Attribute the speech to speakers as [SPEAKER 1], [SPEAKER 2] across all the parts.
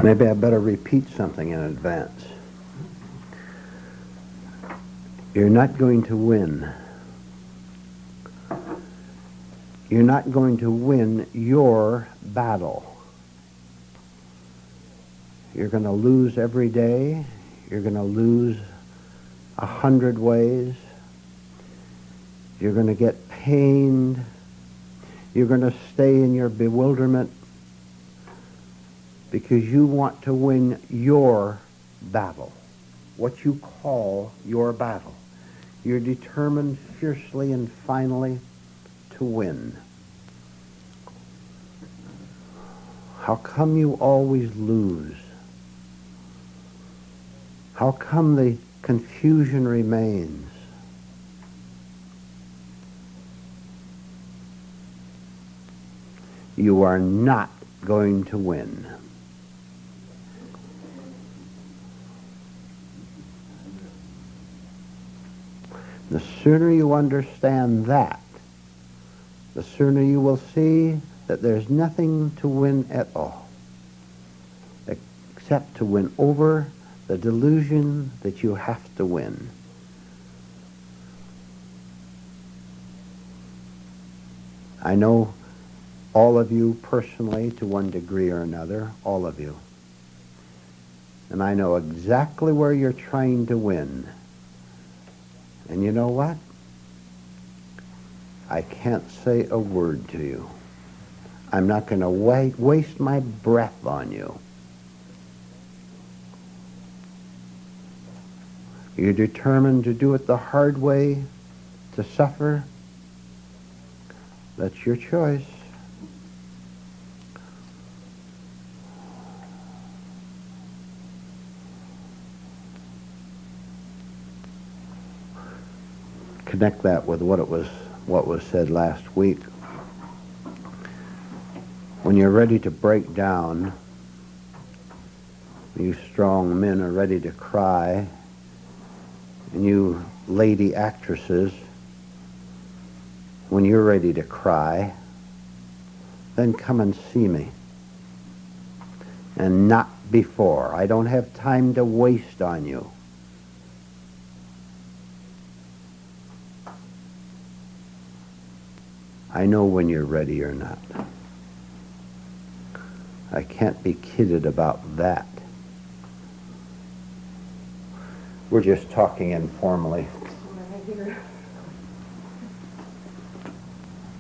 [SPEAKER 1] Maybe I better repeat something in advance. You're not going to win. You're not going to win your battle. You're going to lose every day. You're going to lose 100 ways. You're going to get pained. You're going to stay in your bewilderment because you want to win your battle, what you call your battle. You're determined fiercely and finally to win. How come you always lose? How come the confusion remains? You are not going to win. The sooner you understand that, the sooner you will see that there's nothing to win at all, except to win over the delusion that you have to win. I know all of you personally to one degree or another, all of you. And I know exactly where you're trying to win. And you know what? I can't say a word to you. I'm not going to waste my breath on you. You're determined to do it the hard way, to suffer. That's your choice. Connect that with what was said last week. When you're ready to break down, you strong men are ready to cry, and you lady actresses, when you're ready to cry, then come and see me. And not before. I don't have time to waste on you. I know when you're ready or not. I can't be kidded about that. We're just talking informally.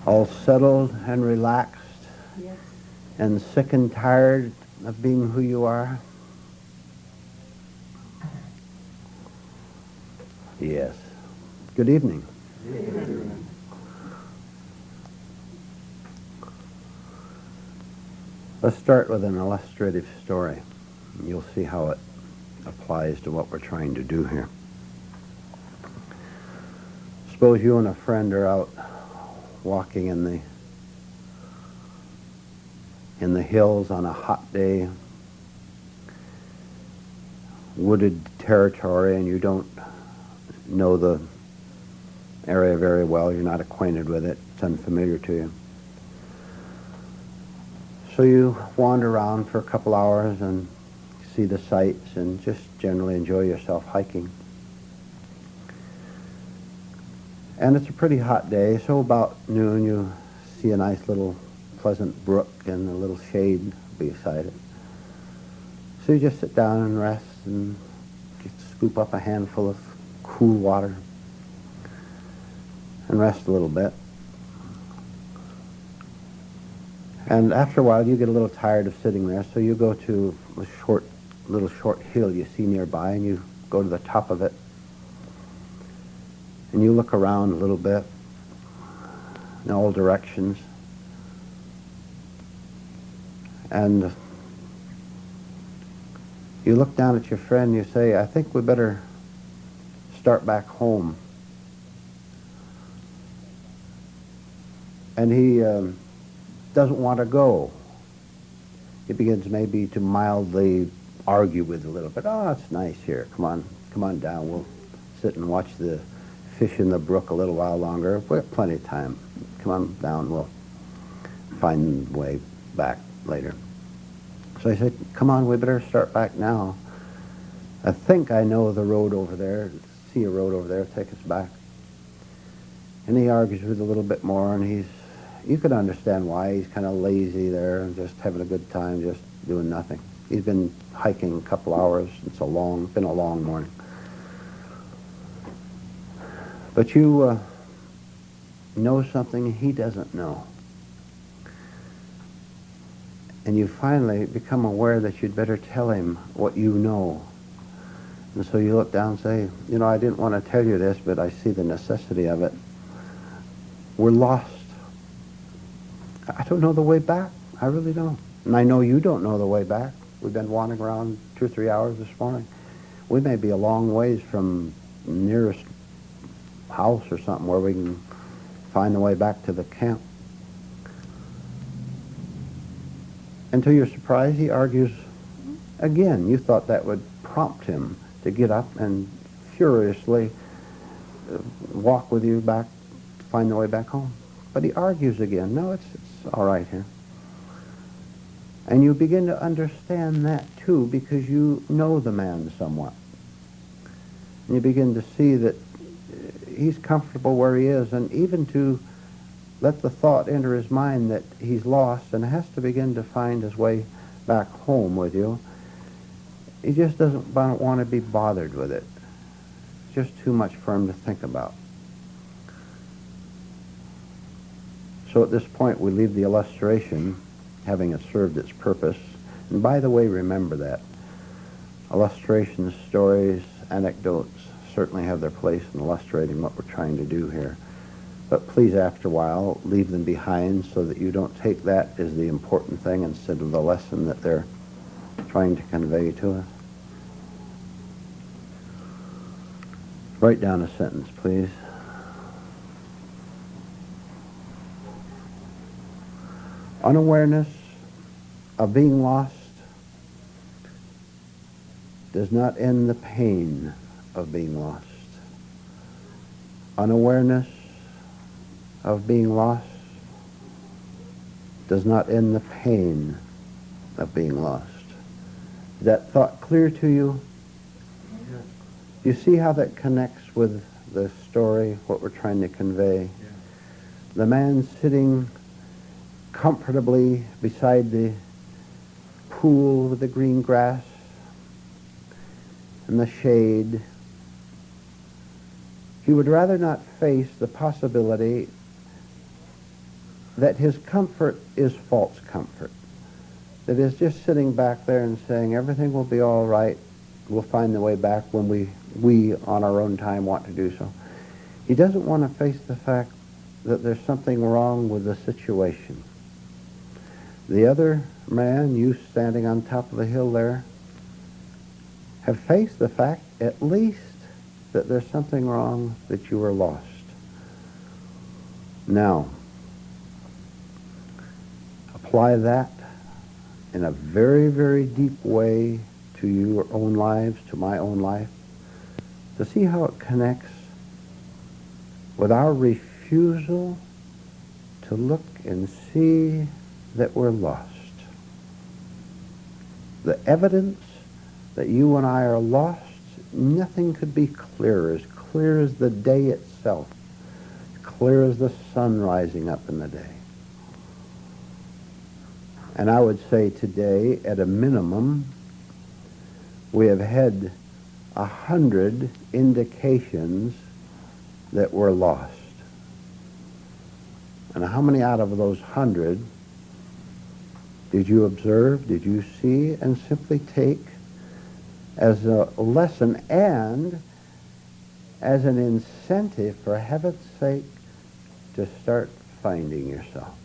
[SPEAKER 1] All settled and relaxed? Yes. And sick and tired of being who you are? Yes. Good evening. Good evening. Let's start with an illustrative story. You'll see how it applies to what we're trying to do here. Suppose you and a friend are out walking in the hills on a hot day, wooded territory, and you don't know the area very well. You're not acquainted with it. It's unfamiliar to you. So you wander around for a couple hours and see the sights and just generally enjoy yourself hiking. And it's a pretty hot day, so about noon you see a nice little pleasant brook and a little shade beside it. So you just sit down and rest and scoop up a handful of cool water and rest a little bit. And after a while, you get a little tired of sitting there, so you go to a little short hill you see nearby, and you go to the top of it, and you look around a little bit in all directions, and you look down at your friend, and you say, I think we better start back home. And he doesn't want to go. He begins maybe to mildly argue with a little bit. Oh, it's nice here. Come on down. We'll sit and watch the fish in the brook a little while longer. We have plenty of time. Come on down. We'll find the way back later. So I said, come on, we better start back now. I think I know the road over there, see a road over there, take us back. And he argues with a little bit more, and you can understand why. He's kind of lazy there and just having a good time, just doing nothing. He's been hiking a couple hours. It's been a long morning. But you know something he doesn't know. And you finally become aware that you'd better tell him what you know. And so you look down and say, you know, I didn't want to tell you this, but I see the necessity of it. We're lost. I don't know the way back. I really don't. And I know you don't know the way back. We've been wandering around 2 or 3 hours this morning. We may be a long ways from the nearest house or something where we can find the way back to the camp. And to your surprise, he argues again. You thought that would prompt him to get up and furiously walk with you back, to find the way back home. But he argues again. No, it's all right here. And you begin to understand that too, because you know the man somewhat. And you begin to see that he's comfortable where he is, and even to let the thought enter his mind that he's lost and has to begin to find his way back home with you. He just doesn't want to be bothered with it. It's just too much for him to think about. So at this point we leave the illustration, having it served its purpose. And by the way, remember that. Illustrations, stories, anecdotes certainly have their place in illustrating what we're trying to do here. But please, after a while, leave them behind so that you don't take that as the important thing instead of the lesson that they're trying to convey to us. Write down a sentence, please. Unawareness of being lost does not end the pain of being lost. Unawareness of being lost does not end the pain of being lost. Is that thought clear to you?
[SPEAKER 2] Yes.
[SPEAKER 1] You see how that connects with the story, what we're trying to convey?
[SPEAKER 2] Yeah.
[SPEAKER 1] The man sitting comfortably beside the pool with the green grass and the shade. He would rather not face the possibility that his comfort is false comfort. That is just sitting back there and saying everything will be all right. We'll find the way back when we on our own time want to do so. He doesn't want to face the fact that there's something wrong with the situation. The other man, you standing on top of the hill there, have faced the fact at least that there's something wrong, that you are lost. Now, apply that in a very, very deep way to your own lives, to my own life, to see how it connects with our refusal to look and see that we're lost. The evidence that you and I are lost, nothing could be clear as the day itself, clear as the sun rising up in the day. And I would say today, at a minimum, we have had 100 indications that we're lost. And how many out of those 100 did you observe, did you see, and simply take as a lesson and as an incentive, for heaven's sake, to start finding yourself?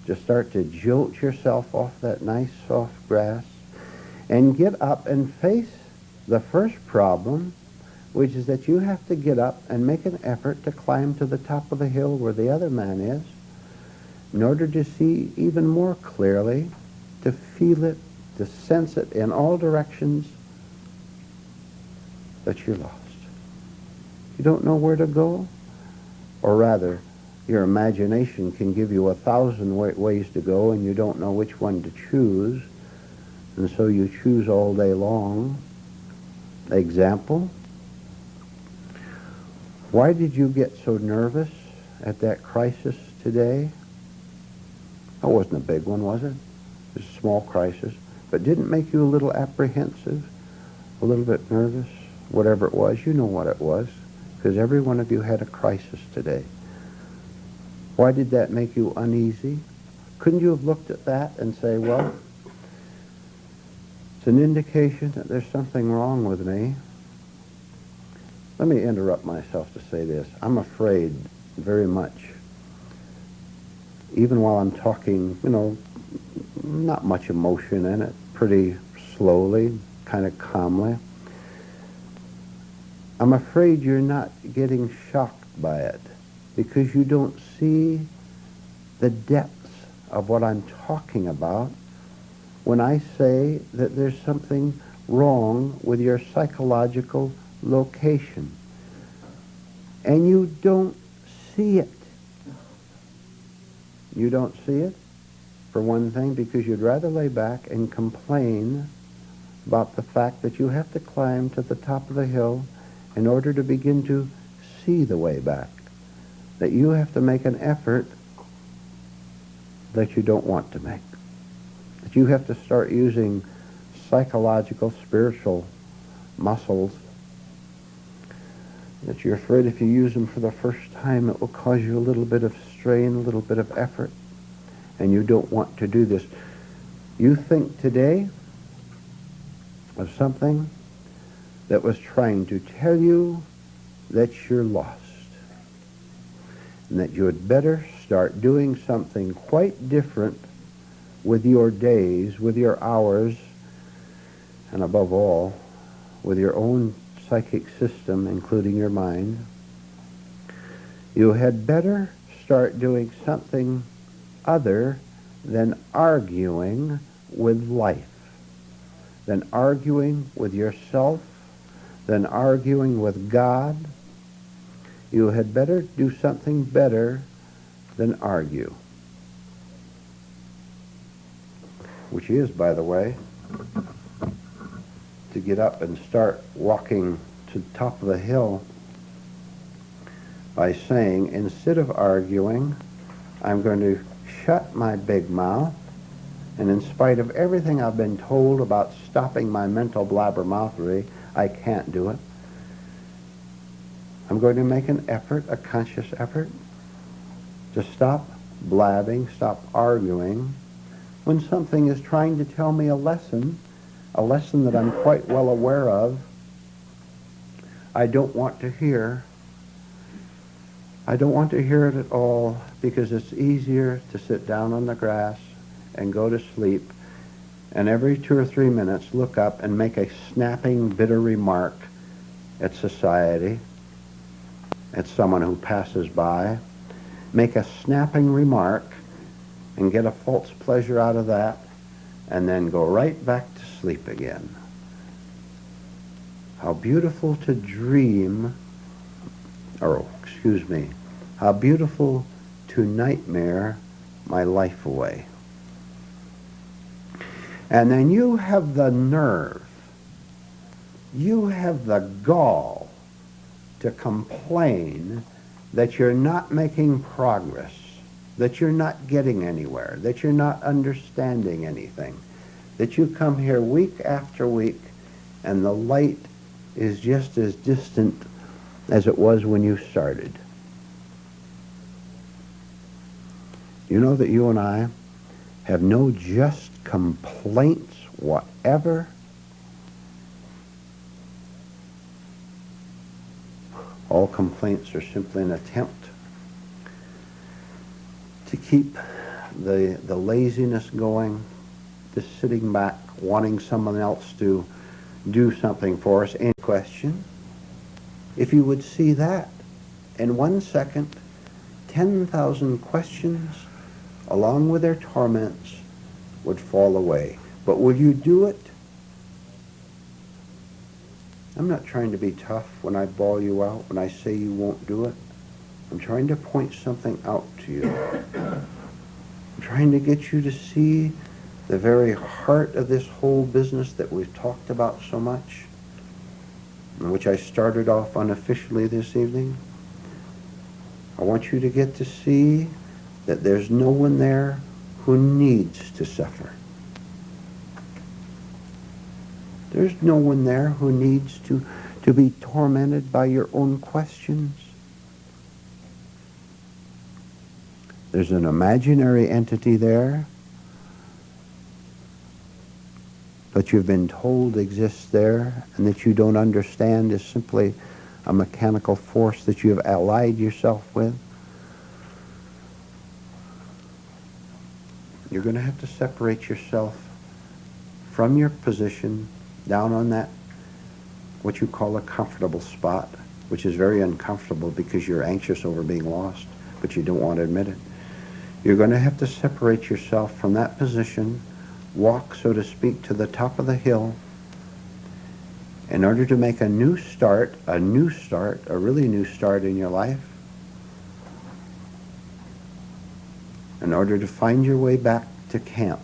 [SPEAKER 1] To start to jolt yourself off that nice soft grass and get up and face the first problem, which is that you have to get up and make an effort to climb to the top of the hill where the other man is, in order to see even more clearly, to feel it, to sense it in all directions, that you're lost. You don't know where to go, or rather, your imagination can give you 1,000 ways to go, and you don't know which one to choose. and so you choose all day long. Example, why did you get so nervous at that crisis today? That wasn't a big one, was it? It was a small crisis, but didn't make you a little apprehensive, a little bit nervous, whatever it was. You know what it was, because every one of you had a crisis today. Why did that make you uneasy? Couldn't you have looked at that and say, well, it's an indication that there's something wrong with me? Let me interrupt myself to say this. I'm afraid very much, even while I'm talking, not much emotion in it, pretty slowly, kind of calmly. I'm afraid you're not getting shocked by it because you don't see the depths of what I'm talking about when I say that there's something wrong with your psychological location. And you don't see it. You don't see it, for one thing, because you'd rather lay back and complain about the fact that you have to climb to the top of the hill in order to begin to see the way back. That you have to make an effort that you don't want to make. That you have to start using psychological, spiritual muscles. That you're afraid if you use them for the first time, it will cause you a little bit of strain, a little bit of effort, and you don't want to do this. You think today of something that was trying to tell you that you're lost, and that you had better start doing something quite different with your days, with your hours, and above all, with your own psychic system, including your mind. You had better start doing something other than arguing with life, than arguing with yourself, than arguing with God. You had better do something better than argue. Which is, by the way, to get up and start walking to the top of the hill by saying, instead of arguing, I'm going to shut my big mouth, and in spite of everything I've been told about stopping my mental blabbermouthery, I can't do it. I'm going to make an effort, a conscious effort, to stop blabbing, stop arguing, when something is trying to tell me a lesson that I'm quite well aware of. I don't want to hear. I don't want to hear it at all, because it's easier to sit down on the grass and go to sleep and every 2 or 3 minutes look up and make a snapping, bitter remark at society, at someone who passes by, make a snapping remark and get a false pleasure out of that, and then go right back to sleep again. How beautiful to dream, how beautiful to nightmare my life away. And then you have the nerve, you have the gall to complain that you're not making progress, that you're not getting anywhere, that you're not understanding anything, that you come here week after week and the light is just as distant as it was when you started. You know that you and I have no just complaints whatever. All complaints are simply an attempt to keep the laziness going, just sitting back, wanting someone else to do something for us. Any question? If you would see that, in 1 second, 10,000 questions, along with their torments, would fall away. But will you do it? I'm not trying to be tough when I bawl you out, when I say you won't do it. I'm trying to point something out to you. I'm trying to get you to see the very heart of this whole business that we've talked about so much, and which I started off unofficially this evening, I want you to get to see that there's no one there who needs to suffer. There's no one there who needs to be tormented by your own questions. There's an imaginary entity there that you've been told exists there and that you don't understand is simply a mechanical force that you have allied yourself with. You're going to have to separate yourself from your position down on that, what you call a comfortable spot, which is very uncomfortable because you're anxious over being lost, but you don't want to admit it. You're going to have to separate yourself from that position, walk, so to speak, to the top of the hill in order to make a new start, a really new start in your life, in order to find your way back to camp.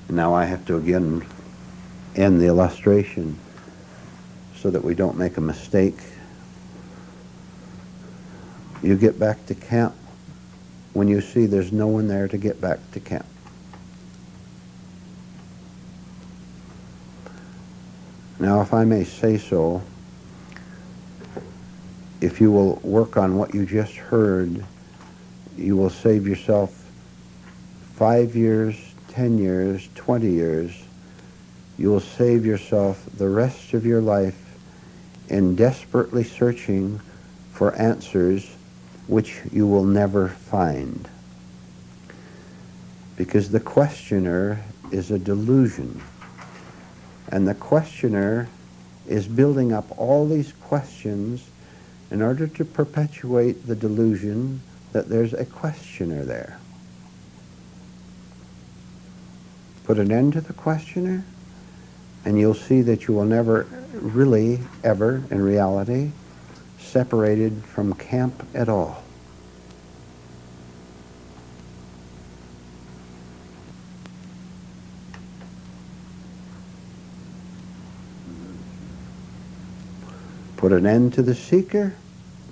[SPEAKER 1] And now I have to again end the illustration so that we don't make a mistake. You get back to camp when you see there's no one there to get back to camp. Now, if I may say so, if you will work on what you just heard, you will save yourself 5 years, 10 years, 20 years. You will save yourself the rest of your life in desperately searching for answers which you will never find. Because the questioner is a delusion. And the questioner is building up all these questions in order to perpetuate the delusion that there's a questioner there. Put an end to the questioner, and you'll see that you will never really, ever, in reality, separated from camp at all. Put an end to the seeker,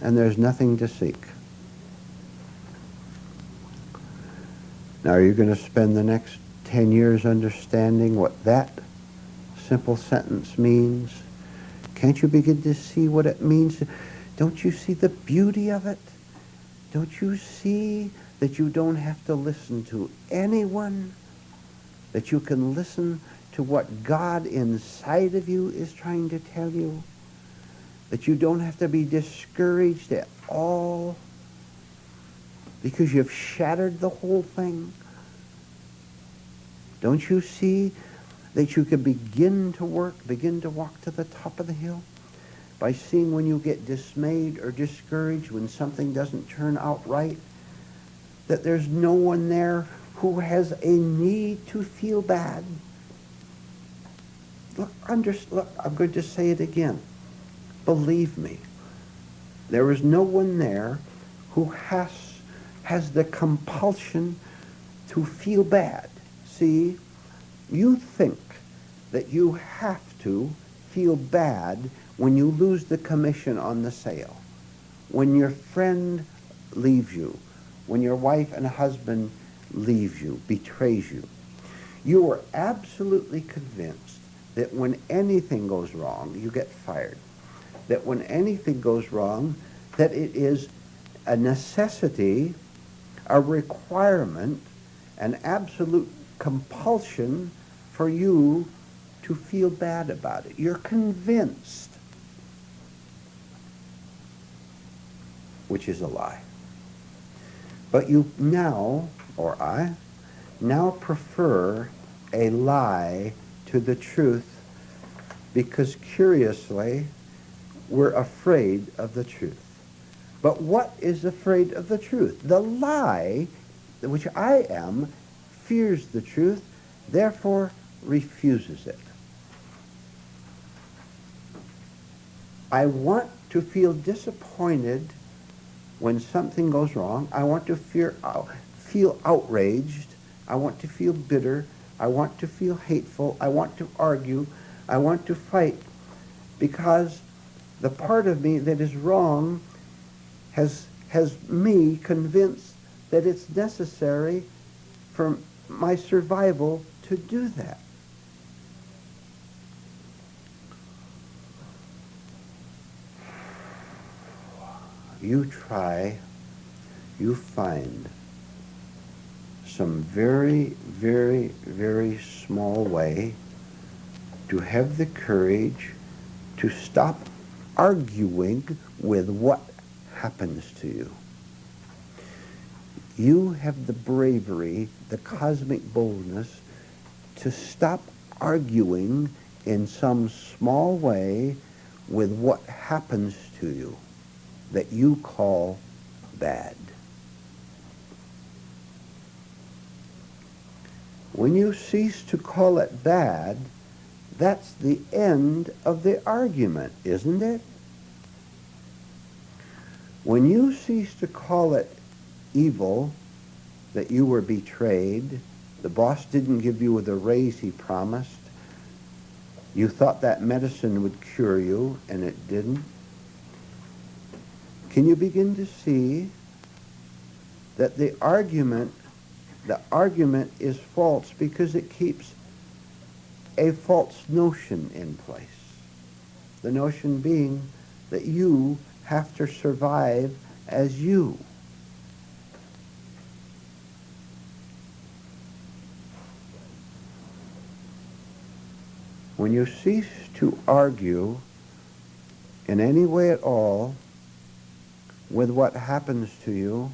[SPEAKER 1] and there's nothing to seek. Now, are you going to spend the next 10 years understanding what that simple sentence means? Can't you begin to see what it means? Don't you see the beauty of it? Don't you see that you don't have to listen to anyone? That you can listen to what God inside of you is trying to tell you? That you don't have to be discouraged at all because you've shattered the whole thing? Don't you see that you can begin to work, begin to walk to the top of the hill by seeing when you get dismayed or discouraged when something doesn't turn out right, that there's no one there who has a need to feel bad? Look, I'm going to say it again. Believe me, there is no one there who has the compulsion to feel bad. See, you think that you have to feel bad when you lose the commission on the sale, when your friend leaves you, when your wife and husband leaves you, betrays you. You are absolutely convinced that when anything goes wrong, you get fired. That when anything goes wrong, that it is a necessity, a requirement, an absolute compulsion for you to feel bad about it. You're convinced, which is a lie. But you now, or I, now prefer a lie to the truth because curiously, we're afraid of the truth. But what is afraid of the truth? The lie, which I am, fears the truth, therefore refuses it. I want to feel disappointed when something goes wrong. I want to feel outraged I want to feel bitter. I want to feel hateful. I want to argue. I want to fight because the part of me that is wrong has me convinced that it's necessary for my survival to do that. You try, you find some very, very, very small way to have the courage to stop arguing with what happens to you. You have the bravery, the cosmic boldness to stop arguing in some small way with what happens to you that you call bad. When you cease to call it bad, that's the end of the argument, isn't it? When you cease to call it evil, that you were betrayed, the boss didn't give you the raise he promised, you thought that medicine would cure you, and it didn't, can you begin to see that the argument is false because it keeps a false notion in place? The notion being that you have to survive as you. When you cease to argue in any way at all with what happens to you,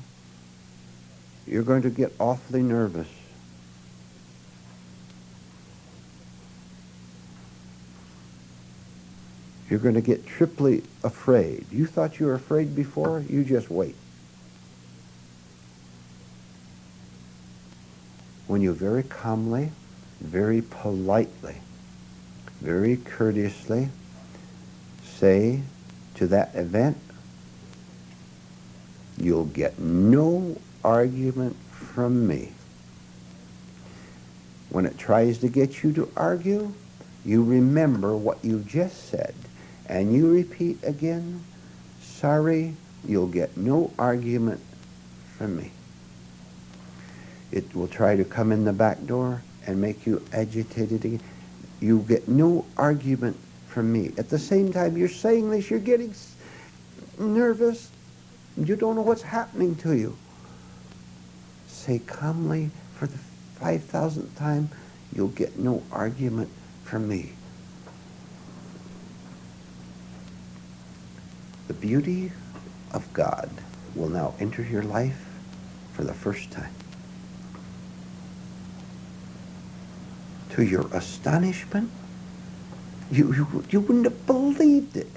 [SPEAKER 1] you're going to get awfully nervous. You're going to get triply afraid. You thought you were afraid before? You just wait. When you very calmly, very politely, very courteously say to that event, you'll get no argument from me. When it tries to get you to argue, you remember what you just said, and you repeat again, sorry, you'll get no argument from me. It will try to come in the back door and make you agitated again. You get no argument from me. At the same time you're saying this, you're getting nervous. You don't know what's happening to you. Say calmly for the 5,000th time, you'll get no argument from me. The beauty of God will now enter your life for the first time. To your astonishment, you wouldn't have believed it.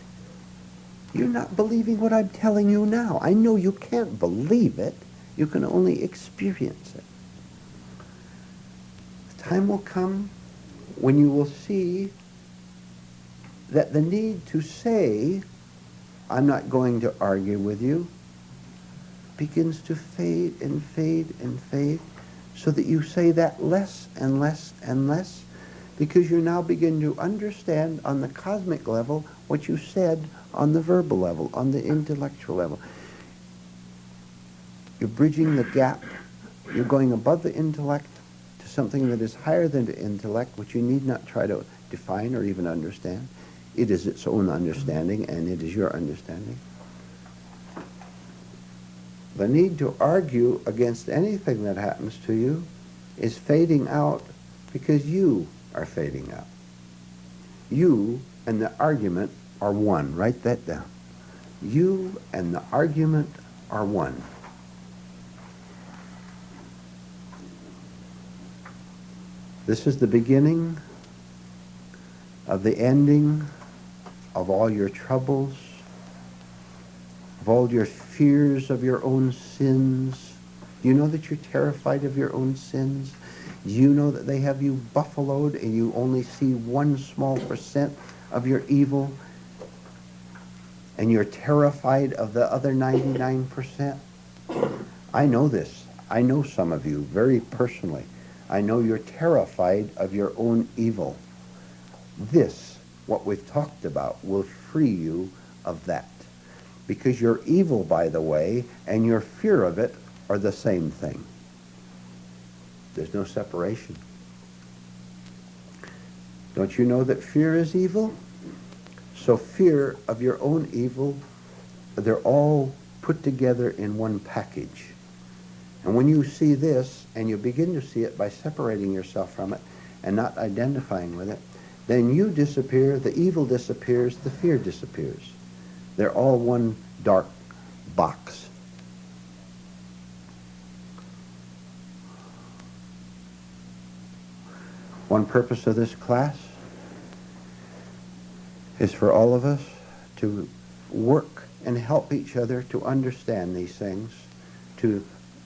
[SPEAKER 1] You're not believing what I'm telling you now. I know you can't believe it. You can only experience it. The time will come when you will see that the need to say, I'm not going to argue with you, begins to fade and fade and fade, so that you say that less and less and less, because you now begin to understand on the cosmic level what you said on the verbal level, on the intellectual level. You're bridging the gap. You're going above the intellect to something that is higher than the intellect, which you need not try to define or even understand. It is its own understanding, and it is your understanding. The need to argue against anything that happens to you is fading out because you are fading out. You and the argument are one. Write that down. You and the argument are one. This is the beginning of the ending of all your troubles, of all your fears of your own sins. You know that you're terrified of your own sins. You know that they have you buffaloed and you only see 1 small % of your evil, and you're terrified of the other 99%. I know this. I know some of you very personally. I know you're terrified of your own evil. This, what we've talked about, will free you of that. Because your evil, by the way, and your fear of it are the same thing. There's no separation. Don't you know that fear is evil? So fear of your own evil, they're all put together in one package. And when you see this, and you begin to see it by separating yourself from it and not identifying with it, then you disappear, the evil disappears, the fear disappears. They're all one dark box. One purpose of this class is for all of us to work and help each other to understand these things, to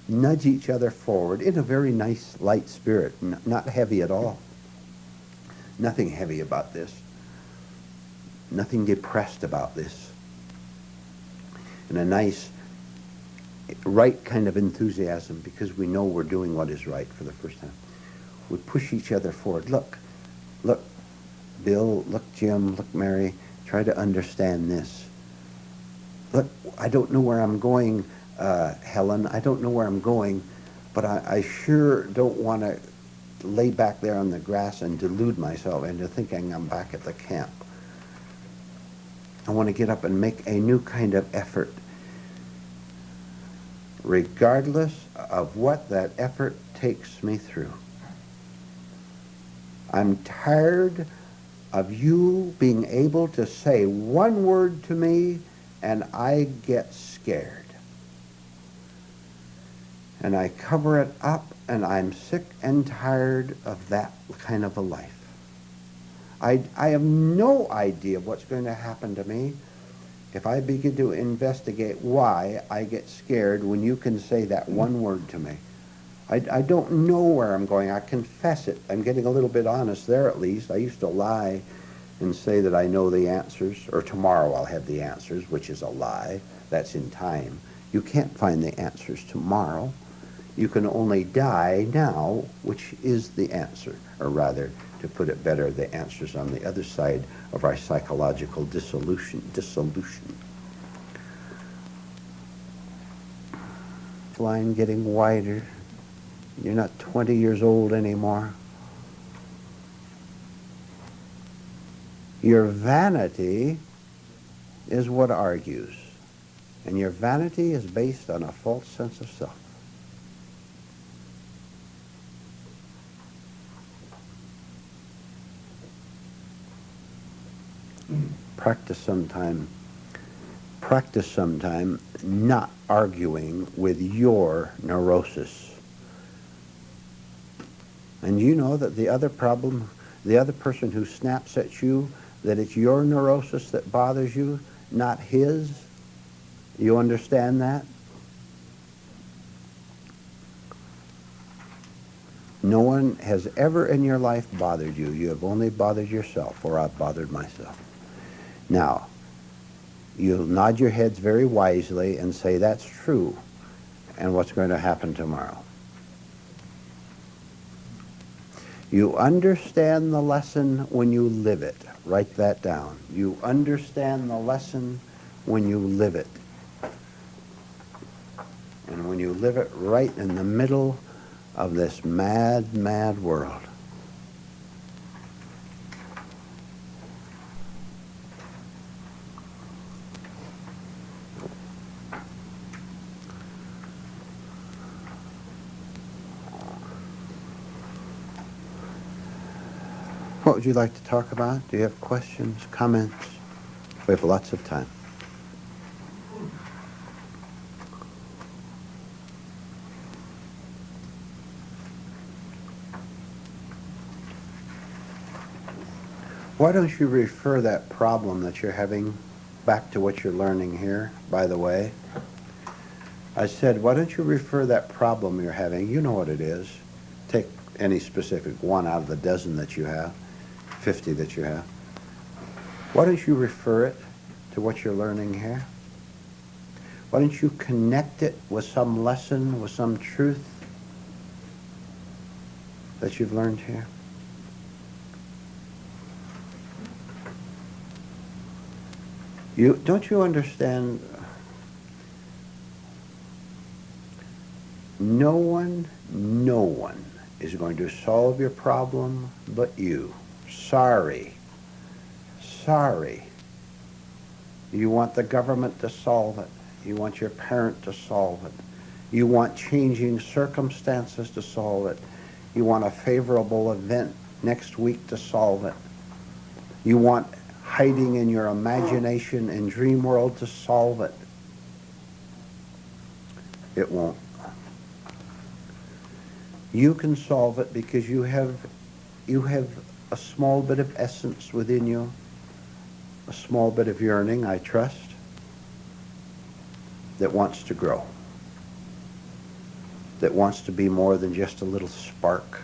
[SPEAKER 1] nudge each other forward in a very nice, light spirit, not heavy at all. Nothing heavy about this. Nothing depressed about this. And a nice, right kind of enthusiasm, because we know we're doing what is right for the first time. We push each other forward. Look, Bill, look, Jim, look, Mary, try to understand this. Look, I don't know where I'm going, Helen, I don't know where I'm going, but I sure don't want to lay back there on the grass and delude myself into thinking I'm back at the camp. I want to get up and make a new kind of effort, regardless of what that effort takes me through. I'm tired of you being able to say one word to me and I get scared. And I cover it up, and I'm sick and tired of that kind of a life. I have no idea what's going to happen to me if I begin to investigate why I get scared when you can say that one word to me. I don't know where I'm going. I confess it. I'm getting a little bit honest there, at least. I used to lie and say that I know the answers, or tomorrow I'll have the answers, which is a lie. That's in time. You can't find the answers tomorrow. You can only die now, which is the answer, or rather, to put it better, the answer's on the other side of our psychological dissolution. Line getting wider. You're not 20 years old anymore. Your vanity is what argues, and your vanity is based on a false sense of self. Practice sometime not arguing with your neurosis. And you know that the other person who snaps at you, that it's your neurosis that bothers you, not his. You understand that? No one has ever in your life bothered you. You have only bothered yourself, or I've bothered myself. Now, you'll nod your heads very wisely and say, that's true. And what's going to happen tomorrow? You understand the lesson when you live it. Write that down. You understand the lesson when you live it. And when you live it right in the middle of this mad, mad world. What would you like to talk about? Do you have questions, comments? We have lots of time. Why don't you refer that problem that you're having back to what you're learning here, by the way? I said, why don't you refer that problem you're having, you know what it is. Take any specific one out of the dozen that you have, 50 that you have. Why don't you refer it to what you're learning here? Why don't you connect it with some lesson, with some truth? that you've learned here? Don't you understand? No one is going to solve your problem but you. Sorry. Sorry. You want the government to solve it. You want your parent to solve it. You want changing circumstances to solve it. You want a favorable event next week to solve it. You want hiding in your imagination and dream world to solve it. It won't. You can solve it because you have a small bit of essence within you, a small bit of yearning, I trust, that wants to grow, that wants to be more than just a little spark.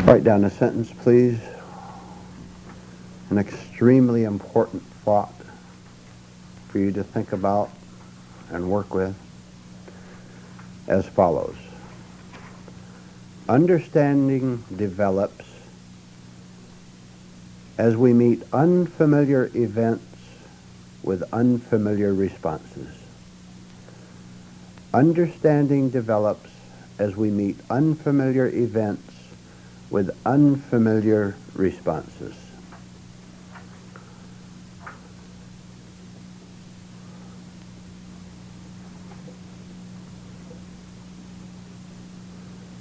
[SPEAKER 1] Write down a sentence, please. An extremely important thought for you to think about and work with, as follows. Understanding develops as we meet unfamiliar events with unfamiliar responses. Understanding develops as we meet unfamiliar events with unfamiliar responses.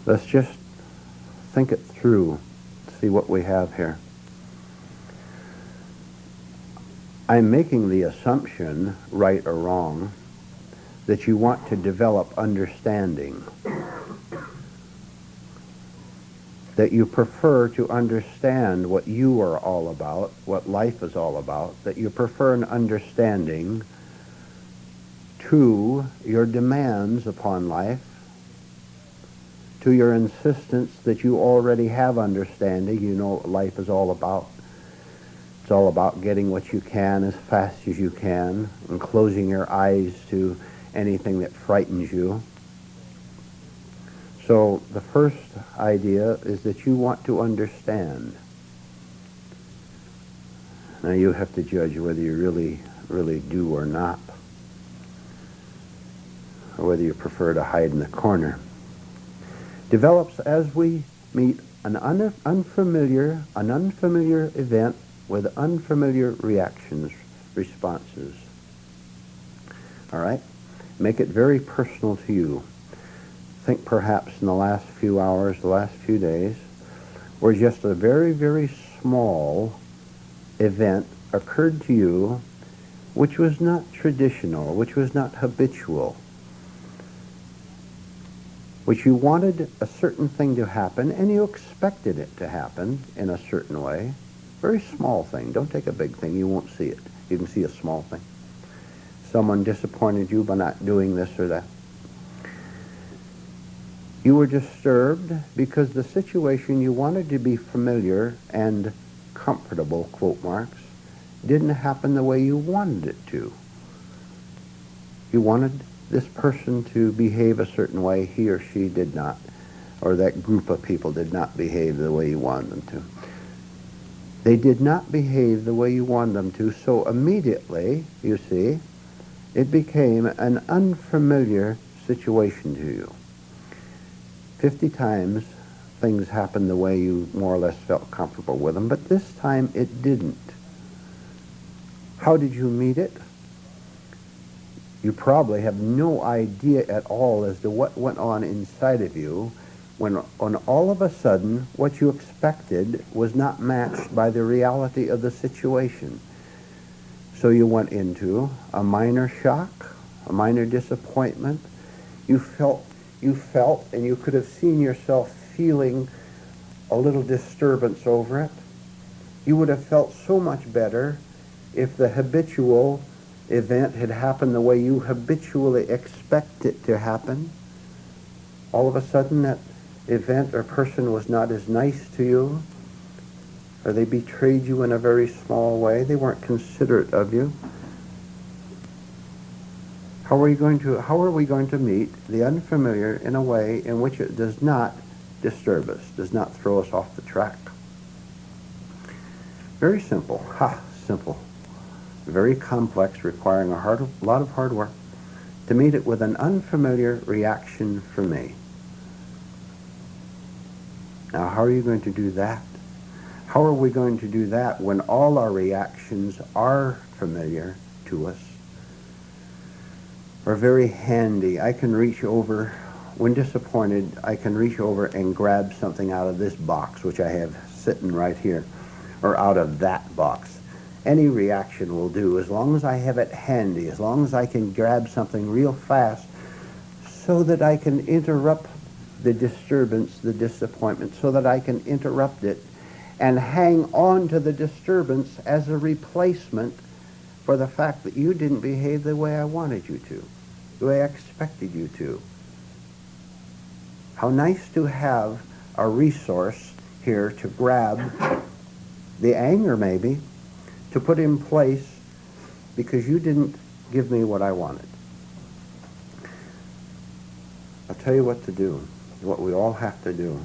[SPEAKER 1] Let's just think it through, see what we have here. I'm making the assumption, right or wrong, that you want to develop understanding, that you prefer to understand what you are all about, what life is all about, that you prefer an understanding to your demands upon life, to your insistence that you already have understanding. You know what life is all about. It's all about getting what you can as fast as you can and closing your eyes to anything that frightens you. So the first idea is that you want to understand. Now you have to judge whether you really do or not, or whether you prefer to hide in the corner. Develops as we meet an unfamiliar event with unfamiliar reactions, responses. All right? Make it very personal to you. Think perhaps in the last few hours, the last few days, where just a very, very small event occurred to you which was not traditional, which was not habitual, which you wanted a certain thing to happen and you expected it to happen in a certain way. Very small thing. Don't take a big thing. You won't see it. You can see a small thing. Someone disappointed you by not doing this or that. You were disturbed because the situation you wanted to be familiar and comfortable, quote marks, didn't happen the way you wanted it to. You wanted this person to behave a certain way, he or she did not, or that group of people did not behave the way you wanted them to. They did not behave the way you wanted them to, so immediately, you see, it became an unfamiliar situation to you. 50 times things happened the way you more or less felt comfortable with them, but this time it didn't. How did you meet it? You probably have no idea at all as to what went on inside of you when all of a sudden what you expected was not matched by the reality of the situation. So you went into a minor shock, a minor disappointment. You felt, and you could have seen yourself feeling a little disturbance over it. You would have felt so much better if the habitual event had happened the way you habitually expect it to happen. All of a sudden that event or person was not as nice to you, or they betrayed you in a very small way. They weren't considerate of you. How are we going to meet the unfamiliar in a way in which it does not disturb us, does not throw us off the track? Very simple. Simple. Very complex, requiring a lot of hard work to meet it with an unfamiliar reaction from me. Now, how are you going to do that? How are we going to do that when all our reactions are familiar to us, are very handy? I can reach over, when disappointed, I can reach over and grab something out of this box, which I have sitting right here, or out of that box. Any reaction will do, as long as I have it handy, as long as I can grab something real fast so that I can interrupt the disturbance, the disappointment, so that I can interrupt it and hang on to the disturbance as a replacement for the fact that you didn't behave the way I wanted you to, the way I expected you to. How nice to have a resource here to grab the anger, maybe, to put in place because you didn't give me what I wanted. I'll tell you what to do, what we all have to do.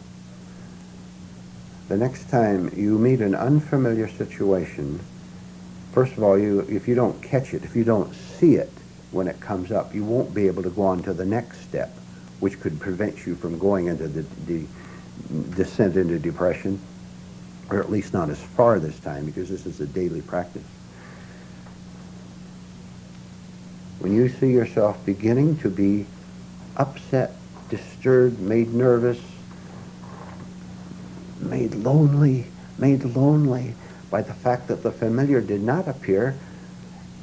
[SPEAKER 1] The next time you meet an unfamiliar situation, first of all, if you don't catch it, if you don't see it when it comes up, you won't be able to go on to the next step, which could prevent you from going into the descent into depression, or at least not as far this time, because this is a daily practice. When you see yourself beginning to be upset, disturbed, made nervous, made lonely by the fact that the familiar did not appear,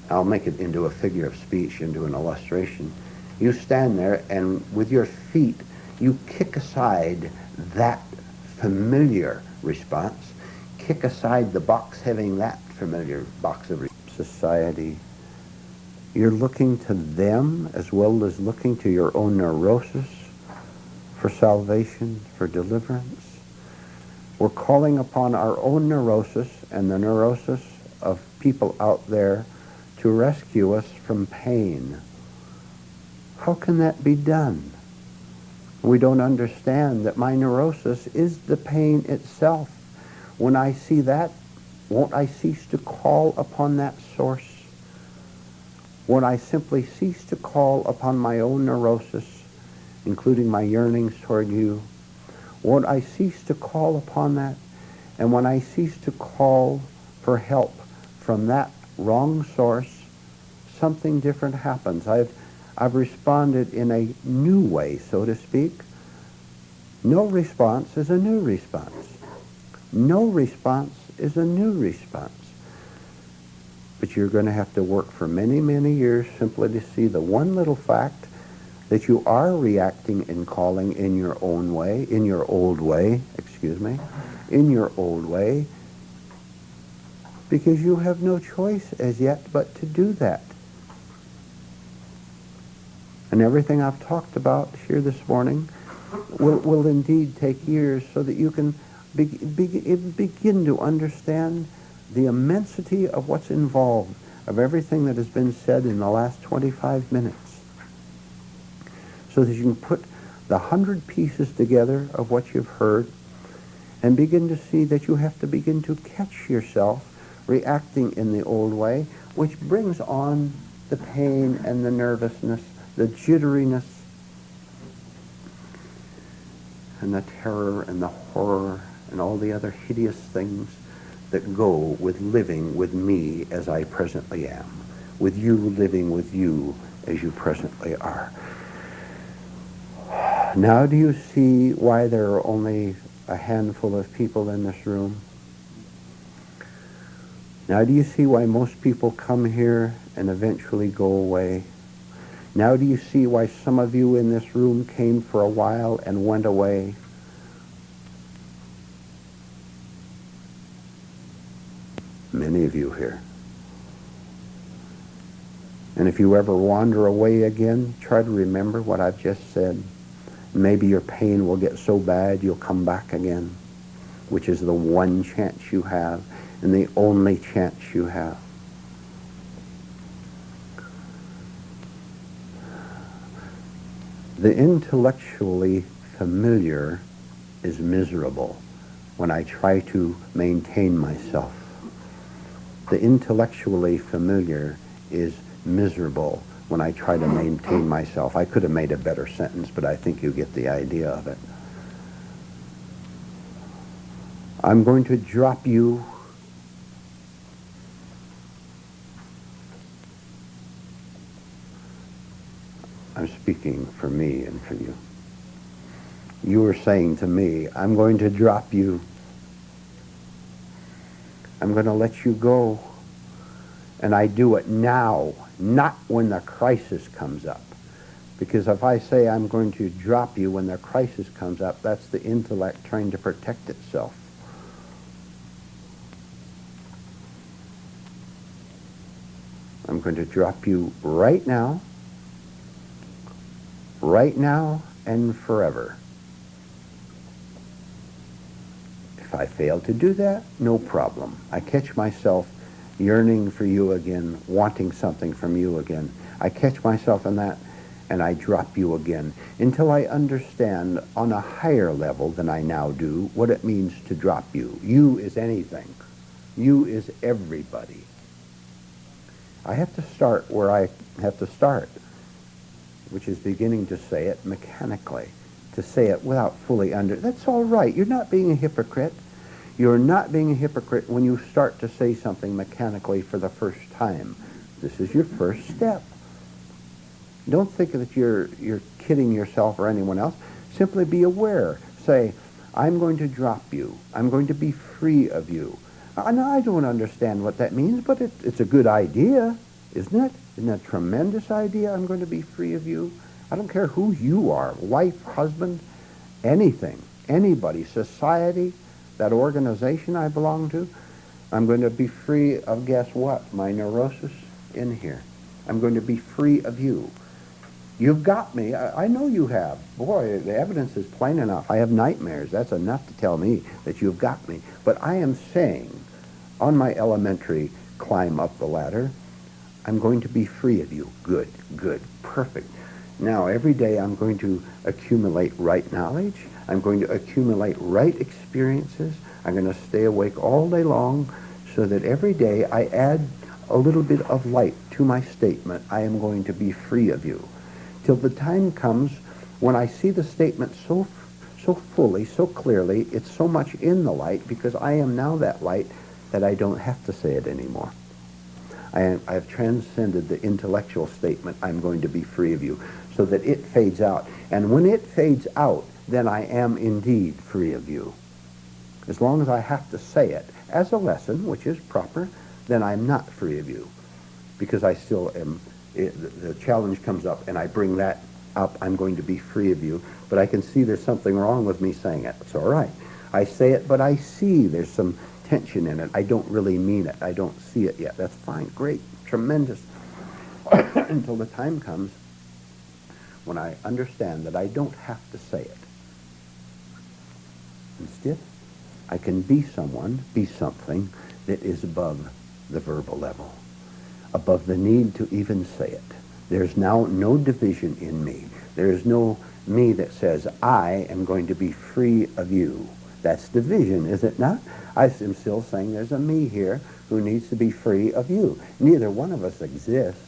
[SPEAKER 1] I'll make it into a figure of speech, into an illustration. You stand there and with your feet, you kick aside that familiar response, kick aside the box having that familiar box of society. You're looking to them as well as looking to your own neurosis for salvation, for deliverance. We're calling upon our own neurosis and the neurosis of people out there to rescue us from pain. How can that be done? We don't understand that my neurosis is the pain itself. When I see that, won't I cease to call upon that source? Won't I simply cease to call upon my own neurosis, including my yearnings toward you? Won't I cease to call upon that? And when I cease to call for help from that wrong source, something different happens. I've responded in a new way, so to speak. No response is a new response. No response is a new response. But you're going to have to work for many, many years simply to see the one little fact that you are reacting and calling in your own way, in your old way, in your old way, because you have no choice as yet but to do that. And everything I've talked about here this morning will indeed take years so that you can begin to understand the immensity of what's involved, of everything that has been said in the last 25 minutes, so that you can put the 100 pieces together of what you've heard and begin to see that you have to begin to catch yourself reacting in the old way, which brings on the pain and the nervousness, the jitteriness, and the terror and the horror and all the other hideous things that go with living with me as I presently am, with you living with you as you presently are. Now do you see why there are only a handful of people in this room? Now do you see why most people come here and eventually go away? Now do you see why some of you in this room came for a while and went away? Many of you here. And if you ever wander away again, try to remember what I've just said. Maybe your pain will get so bad you'll come back again, which is the one chance you have and the only chance you have. The intellectually familiar is miserable when I try to maintain myself. The intellectually familiar is miserable when I try to maintain myself. I could have made a better sentence, but I think you get the idea of it. I'm going to drop you. I'm speaking for me and for you. You are saying to me, I'm going to drop you. I'm going to let you go. And I do it now, not when the crisis comes up. Because if I say I'm going to drop you when the crisis comes up, that's the intellect trying to protect itself. I'm going to drop you right now and forever. If I fail to do that, no problem. I catch myself yearning for you again, wanting something from you again. I catch myself in that, and I drop you again until I understand on a higher level than I now do what it means to drop you. You is anything. You is everybody. I have to start where I have to start, which is beginning to say it mechanically, to say it without fully That's all right. You're not being a hypocrite. You're not being a hypocrite when you start to say something mechanically for the first time. This is your first step. Don't think that you're kidding yourself or anyone else. Simply be aware. Say, I'm going to drop you. I'm going to be free of you. Now, I don't understand what that means, but it's a good idea, isn't it? Isn't that a tremendous idea? I'm going to be free of you. I don't care who you are, wife, husband, anything, anybody, society, that organization I belong to. I'm going to be free of, guess what? My neurosis in here. I'm going to be free of you. You've got me. I know you have. Boy, the evidence is plain enough. I have nightmares. That's enough to tell me that you've got me. But I am saying, on my elementary climb up the ladder, I'm going to be free of you. Good, good, perfect. Now, every day I'm going to accumulate right knowledge. I'm going to accumulate right experiences. I'm going to stay awake all day long so that every day I add a little bit of light to my statement. I am going to be free of you. Till the time comes when I see the statement so fully, so clearly, it's so much in the light because I am now that light that I don't have to say it anymore. I've transcended the intellectual statement, I'm going to be free of you, so that it fades out. And when it fades out, then I am indeed free of you. As long as I have to say it as a lesson, which is proper, then I'm not free of you. Because I still am, the challenge comes up and I bring that up, I'm going to be free of you. But I can see there's something wrong with me saying it. It's all right. I say it, but I see there's some tension in it. I don't really mean it. I don't see it yet. That's fine. Great. Tremendous. Until the time comes when I understand that I don't have to say it. Instead, I can be someone, be something that is above the verbal level, above the need to even say it. There's now no division in me. There is no me that says, I am going to be free of you. That's division, is it not? I am still saying there's a me here who needs to be free of you. Neither one of us exists,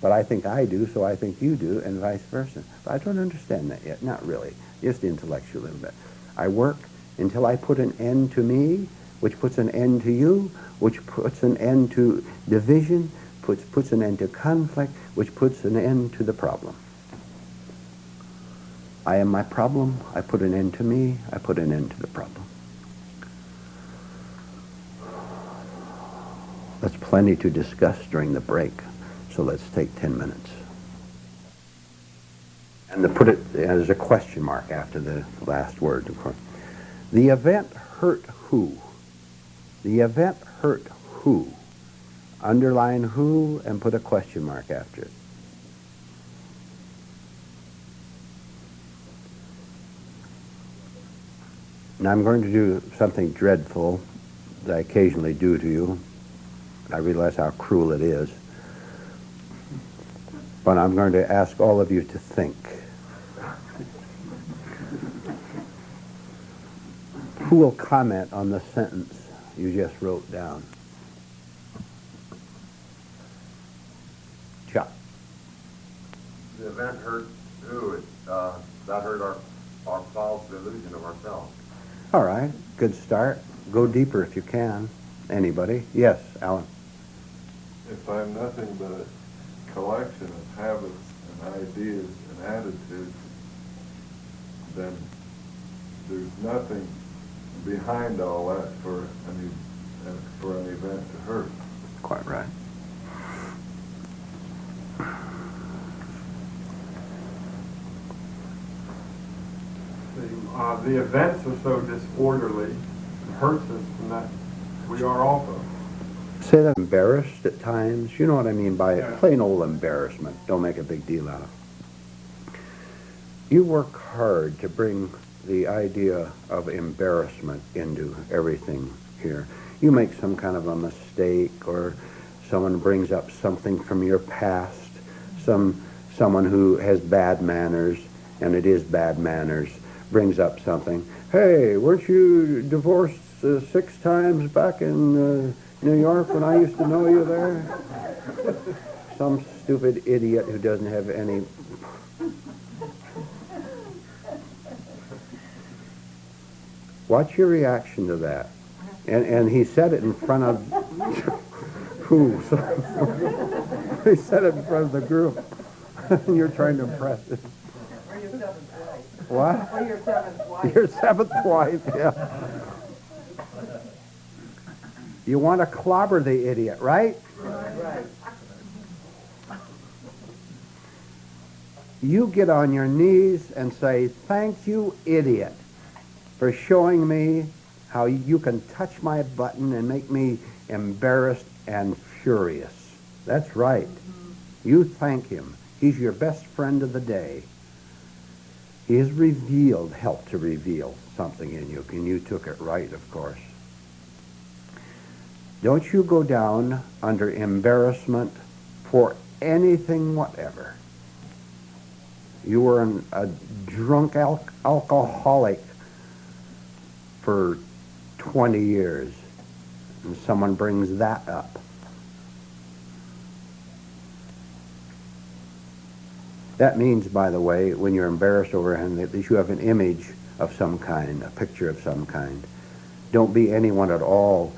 [SPEAKER 1] but I think I do, so I think you do, and vice versa. But I don't understand that yet. Not really. Just intellectually a little bit. I work until I put an end to me, which puts an end to you, which puts an end to division, puts an end to conflict, which puts an end to the problem. I am my problem. I put an end to me. I put an end to the problem. That's plenty to discuss during the break, so let's take 10 minutes. And to put it as a question mark after the last word, of course. The event hurt who? The event hurt who? Underline who and put a question mark after it. Now I'm going to do something dreadful that I occasionally do to you. I realize how cruel it is. But I'm going to ask all of you to think. Who will comment on the sentence you just wrote down? Chuck.
[SPEAKER 2] The event hurt who? That hurt our false illusion of ourselves.
[SPEAKER 1] All right, good start. Go deeper if you can. Anybody? Yes, Alan.
[SPEAKER 3] If I'm nothing but a collection of habits and ideas and attitudes, then there's nothing behind all that for an event to hurt.
[SPEAKER 1] Quite right.
[SPEAKER 4] The events are so disorderly, it hurts us from that we are also.
[SPEAKER 1] Say that embarrassed at times. You know what I mean by
[SPEAKER 4] Yeah.
[SPEAKER 1] plain old embarrassment. Don't make a big deal out of it. You work hard to bring the idea of embarrassment into everything here. You make some kind of a mistake, or someone brings up something from your past, someone who has bad manners, and it is bad manners, brings up something. Hey, weren't you divorced 6 times back in New York when I used to know you there? Some stupid idiot who doesn't have any... What's your reaction to that? And he said it in front of... Who? He said it in front of the group. And you're trying to impress him.
[SPEAKER 5] Or your seventh wife.
[SPEAKER 1] What?
[SPEAKER 5] Or your seventh wife.
[SPEAKER 1] Your 7th wife, yeah. You want to clobber the idiot, right?
[SPEAKER 5] Right.
[SPEAKER 1] You get on your knees and say, thank you, idiot, for showing me how you can touch my button and make me embarrassed and furious. That's right. Mm-hmm. You thank him. He's your best friend of the day. He has helped to reveal something in you, and you took it right, of course. Don't you go down under embarrassment for anything whatever. You were a drunk alcoholic for 20 years, and someone brings that up. That means, by the way, when you're embarrassed over him, that you have an image of some kind, a picture of some kind. Don't be anyone at all,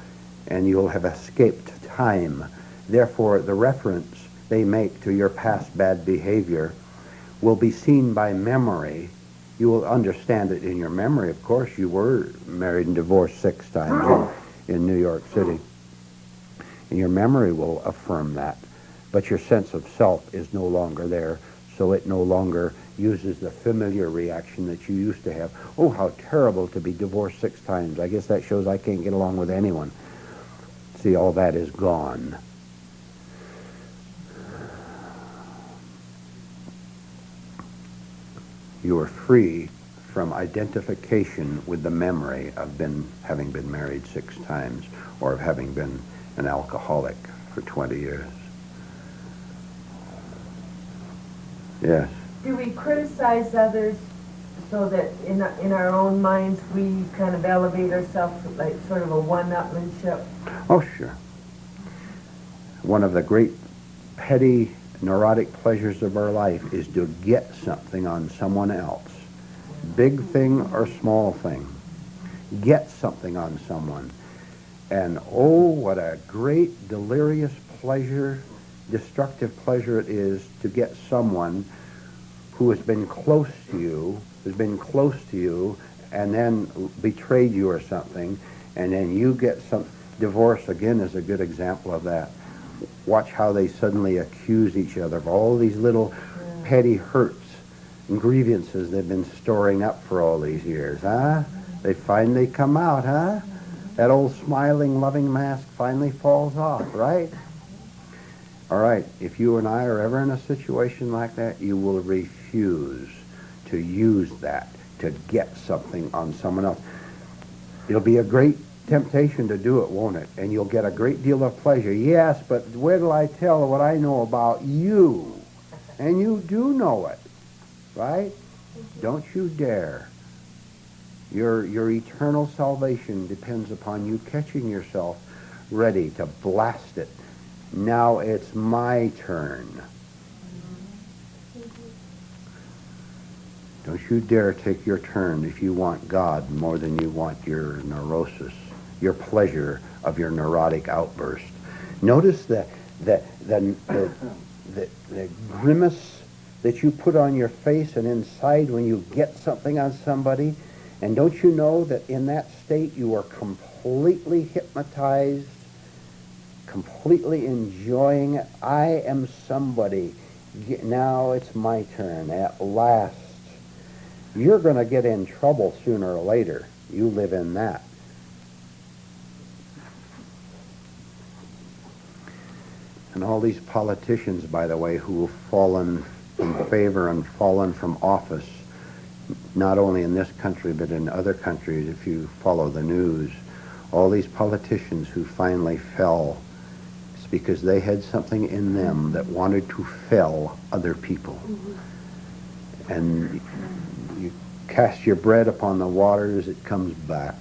[SPEAKER 1] and you'll have escaped time. Therefore, the reference they make to your past bad behavior will be seen by memory. You will understand it in your memory. Of course, you were married and divorced 6 times in New York City. And your memory will affirm that. But your sense of self is no longer there, so it no longer uses the familiar reaction that you used to have. Oh, how terrible to be divorced 6 times. I guess that shows I can't get along with anyone. See, all that is gone. You are free from identification with the memory of having been married 6 times, or of having been an alcoholic for 20 years. Yes.
[SPEAKER 5] Do we criticize others so that in our own minds we kind of elevate ourselves to like sort of a one-upmanship?
[SPEAKER 1] Oh, sure. One of the great petty neurotic pleasures of our life is to get something on someone else. Big thing or small thing. Get something on someone. And oh, what a great delirious pleasure, destructive pleasure it is to get someone who has been close to you, and then betrayed you or something, and then you get some... Divorce, again, is a good example of that. Watch how they suddenly accuse each other of all these little petty hurts and grievances they've been storing up for all these years, huh? They finally come out, huh? That old smiling, loving mask finally falls off, right? All right, if you and I are ever in a situation like that, you will refuse to use that to get something on someone else. It'll be a great temptation to do it, won't it? And you'll get a great deal of pleasure. Yes, but where do I tell what I know about you? And you do know it, right? Don't you dare. Your eternal salvation depends upon you catching yourself ready to blast it. Now it's my turn. Don't you dare take your turn if you want God more than you want your neurosis, your pleasure of your neurotic outburst. Notice the grimace that you put on your face and inside when you get something on somebody. And don't you know that in that state you are completely hypnotized, completely enjoying it? I am somebody. Now it's my turn at last. You're going to get in trouble sooner or later. You live in that. And all these politicians, by the way, who have fallen from favor and fallen from office, not only in this country, but in other countries, if you follow the news, all these politicians who finally fell, it's because they had something in them that wanted to fell other people. And you cast your bread upon the waters, it comes back.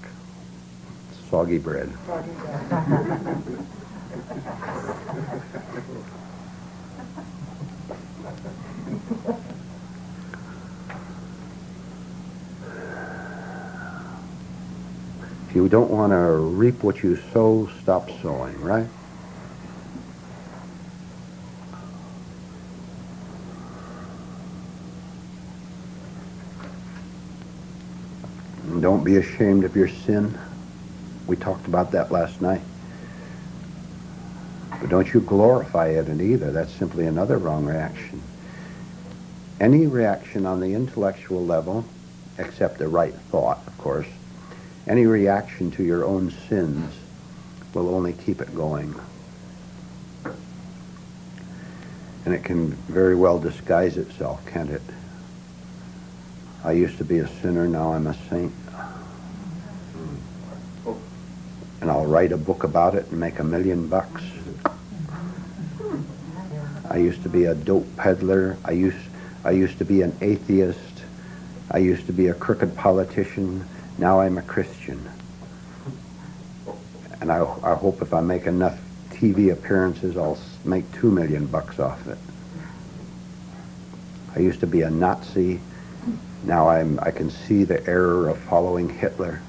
[SPEAKER 1] Soggy bread. If you don't want to reap what you sow, stop sowing, right? And don't be ashamed of your sin. We talked about that last night. But don't you glorify it in either. That's simply another wrong reaction. Any reaction on the intellectual level, except the right thought, of course, any reaction to your own sins will only keep it going. And it can very well disguise itself, can't it? I used to be a sinner, now I'm a saint. And I'll write a book about it and make $1 million. I used to be a dope peddler. I used to be an atheist. I used to be a crooked politician. Now I'm a Christian. And I hope if I make enough TV appearances, I'll make $2 million off it. I used to be a Nazi. Now I can see the error of following Hitler.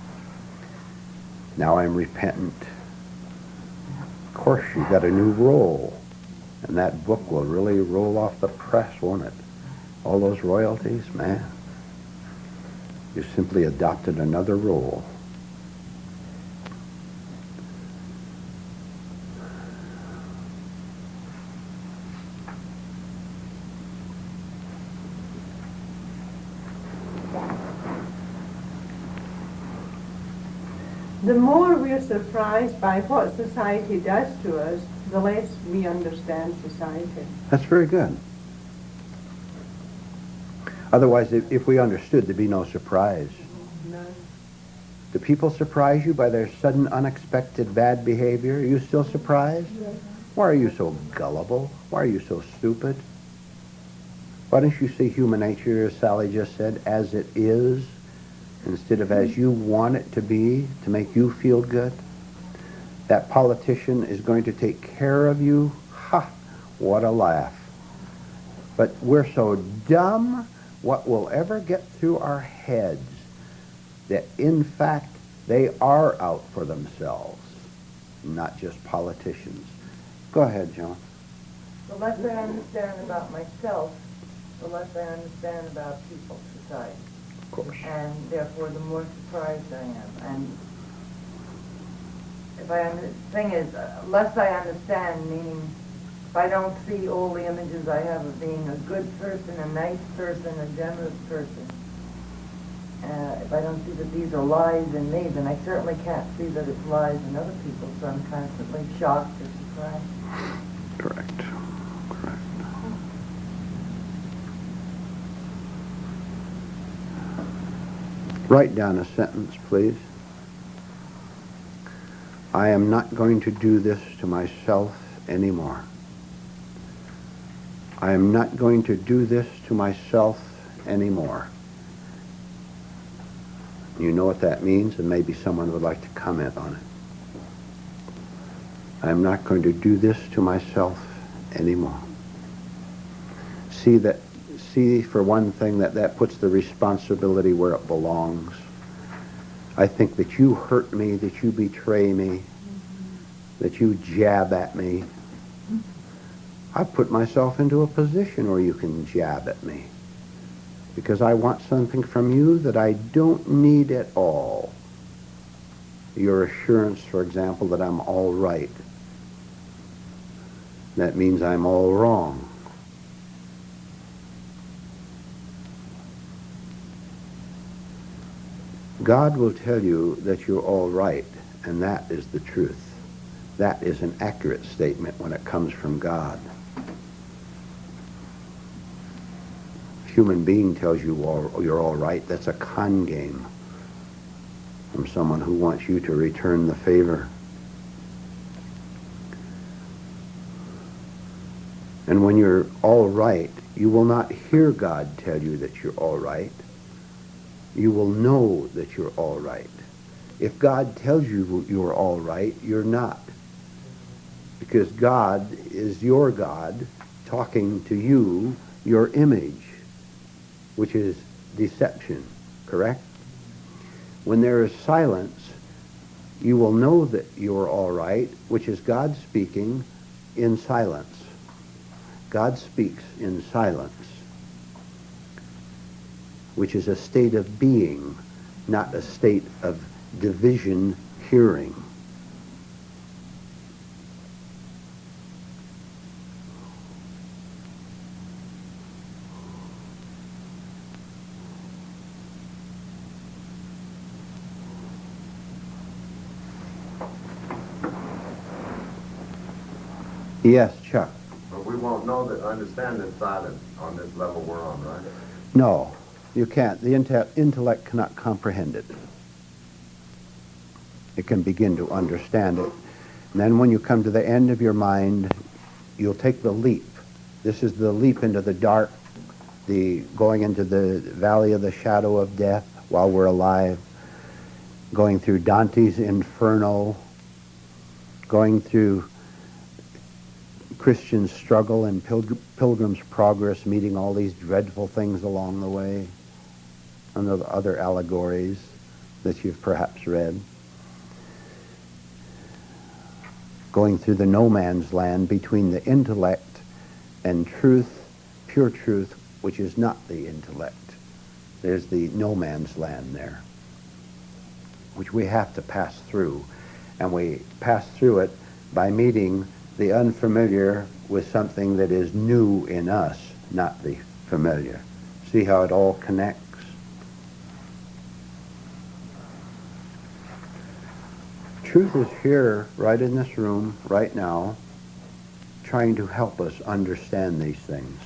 [SPEAKER 1] Now I'm repentant. Of course, you've got a new role. And that book will really roll off the press, won't it? All those royalties, man. You simply adopted another role.
[SPEAKER 6] The more we're surprised by what society does to us, the less we understand society.
[SPEAKER 1] That's very good. Otherwise, if we understood, there'd be no surprise.
[SPEAKER 6] No.
[SPEAKER 1] Do people surprise you by their sudden, unexpected bad behavior? Are you still surprised?
[SPEAKER 6] Yes.
[SPEAKER 1] Why are you so gullible? Why are you so stupid? Why don't you see human nature, as Sally just said, as it is, instead of as you want it to be, to make you feel good? That politician is going to take care of you. Ha! What a laugh. But we're so dumb, what will ever get through our heads that in fact they are out for themselves, not just politicians. Go ahead, John.
[SPEAKER 7] The less I understand about myself, the less I understand about people, society.
[SPEAKER 1] Of course.
[SPEAKER 7] And therefore, the more surprised I am. And the thing is, less I understand, meaning if I don't see all the images I have of being a good person, a nice person, a generous person, if I don't see that these are lies in me, then I certainly can't see that it's lies in other people, so I'm constantly shocked or surprised.
[SPEAKER 1] Correct. Correct. Write down a sentence, please. I am not going to do this to myself anymore. I am not going to do this to myself anymore. You know what that means, and maybe someone would like to comment on it. I am not going to do this to myself anymore. See for one thing that puts the responsibility where it belongs. I think that you hurt me, that you betray me, that you jab at me. I put myself into a position where you can jab at me because I want something from you that I don't need at all. Your assurance, for example, that I'm all right. That means I'm all wrong. God will tell you that you're all right, and that is the truth. That is an accurate statement when it comes from God. human being tells you you're all right, that's a con game from someone who wants you to return the favor. And when you're all right, you will not hear God tell you that you're all right. You will know that you're all right. If God tells you you're all right, you're not. Because God is your God talking to you, your image, which is deception, correct? When there is silence, you will know that you're all right, which is God speaking in silence. God speaks in silence, which is a state of being, not a state of division hearing. Yes, Chuck.
[SPEAKER 2] But we won't know that understand this silence on this level we're on, right?
[SPEAKER 1] No, you can't. The intellect cannot comprehend it. It can begin to understand it. And then when you come to the end of your mind, you'll take the leap. This is the leap into the dark, the going into the valley of the shadow of death while we're alive, going through Dante's Inferno, going through Christian struggle and Pilgrim's Progress, meeting all these dreadful things along the way, and the other allegories that you've perhaps read. Going through the no man's land between the intellect and truth, pure truth, which is not the intellect. There's the no man's land there, which we have to pass through. And we pass through it by meeting the unfamiliar with something that is new in us, not the familiar. See how it all connects? Truth is here, right in this room, right now, trying to help us understand these things.